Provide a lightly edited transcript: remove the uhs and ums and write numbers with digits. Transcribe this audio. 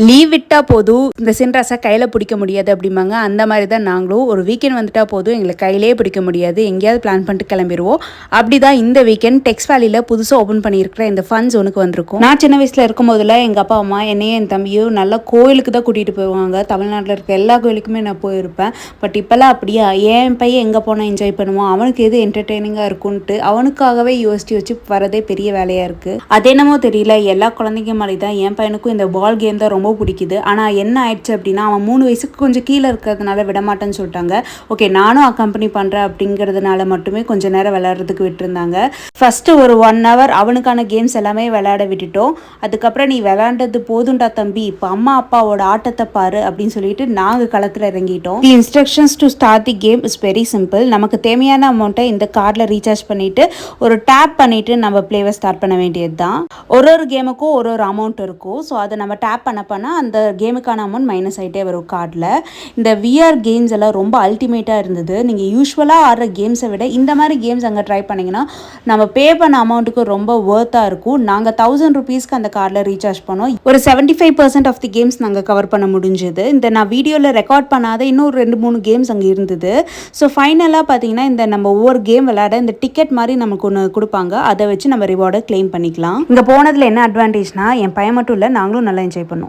Leave விட்டால் போதும் இந்த சின்ராஸை கையில் பிடிக்க முடியாது அப்படிம்பாங்க. அந்த மாதிரி தான் நாங்களும் ஒரு வீக்கெண்ட் வந்துட்டால் போதும் எங்களுக்கு கையிலே பிடிக்க முடியாது, எங்கேயாவது பிளான் பண்ணிட்டு கிளம்பிடுவோம். அப்படி தான் இந்த வீக்கெண்ட் டெக்ஸ் வேலியில் புதுசாக ஓப்பன் பண்ணியிருக்கிற இந்த ஃபன் ஜோனுக்கு வந்திருக்கும். நான் சின்ன வயசில் இருக்கும் போதில் எங்கள் அப்பா அம்மா என்னையும் என் தம்பியும் நல்லா கோயிலுக்கு தான் கூட்டிகிட்டு போவாங்க. தமிழ்நாட்டில் இருக்க எல்லா கோயிலுக்குமே நான் போயிருப்பேன். பட் இப்போல்லாம் அப்படியா, என் பையன் எங்கே போனால் என்ஜாய் பண்ணுவான், அவனுக்கு எது என்டர்டெய்னிங்காக இருக்குன்ட்டு அவனுக்காகவே யோசித்து வச்சு வரதே பெரிய வேலையாக இருக்குது. அது என்னமோ தெரியல, எல்லா குழந்தைங்க மாதிரி தான் என் பையனுக்கும் இந்த பால் கேம் தான் ரொம்ப பிடிக்குது. ஆனால் என்ன ஆயிடுச்சு அப்படின்னா, அவன் 3 வயசுக்கு கொஞ்சம் கீழே இருக்கிறதுனால விடமாட்டேன்னு சொல்லிட்டாங்க. ஓகே, நானும் அக்கம்பெனி பண்ணுறேன் அப்படிங்கிறதுனால மட்டுமே கொஞ்சம் நேரம் விளையாடுறதுக்கு விட்டுருந்தாங்க. ஃபஸ்ட்டு ஒரு 1 hour அவனுக்கான கேம்ஸ் எல்லாமே விளையாட விட்டுட்டோம். அதுக்கப்புறம் நீ விளையாண்டது போதுண்டா தம்பி, இப்போ அம்மா அப்பாவோட ஆட்டத்தை பாரு அப்படின்னு சொல்லிட்டு நாங்கள் களத்தில் இறங்கிட்டோம். தி instructions to start the game is very simple. நமக்கு தேவையான அமௌண்ட்டை இந்த கார்டில் ரீசார்ஜ் பண்ணிவிட்டு ஒரு டேப் பண்ணிவிட்டு நம்ம பிளேவை ஸ்டார்ட் பண்ண வேண்டியது தான். ஒரு கேமுக்கும் ஒரு அமௌண்ட் இருக்கும். ஸோ அதை நம்ம டேப் பண்ண அந்த கேமுக்கான அமௌண்ட் மைனஸ் ஆகிட்டே வரும் கார்டில். இந்த விஆர் கேம்ஸ் எல்லாம் ரொம்ப அல்டிமேட்டாக இருந்தது. நீங்கள் யூஸ்வலாக ஆடுற கேம்ஸை விட இந்த மாதிரி கேம்ஸ் அங்கே ட்ரை பண்ணிங்கன்னா நம்ம பே பண்ண அமௌண்ட்டுக்கு ரொம்ப ஒர்த்தாக இருக்கும். நாங்கள் 1000 rupeesக்கு அந்த கார்டில் ரீசார்ஜ் பண்ணோம். ஒரு 75% ஆஃப் தி கேம்ஸ் நாங்கள் கவர் பண்ண முடிஞ்சது. இந்த நான் வீடியோவில் ரெக்கார்ட் பண்ணாத இன்னும் 2-3 கேம்ஸ் அங்கே இருந்தது. ஸோ ஃபைனலாக பார்த்தீங்கன்னா இந்த நம்ம ஒவ்வொரு கேம் விளையாட இந்த டிக்கெட் மாதிரி நமக்கு ஒன்று கொடுப்பாங்க. அதை வச்சு நம்ம ரிவார்டை கிளைம் பண்ணிக்கலாம். இங்கே போனதில் என்ன அட்வான்டேஜ்னா, என் பையன் மட்டும் இல்லை, நாங்களும் நல்லா என்ஜாய் பண்ணோம்.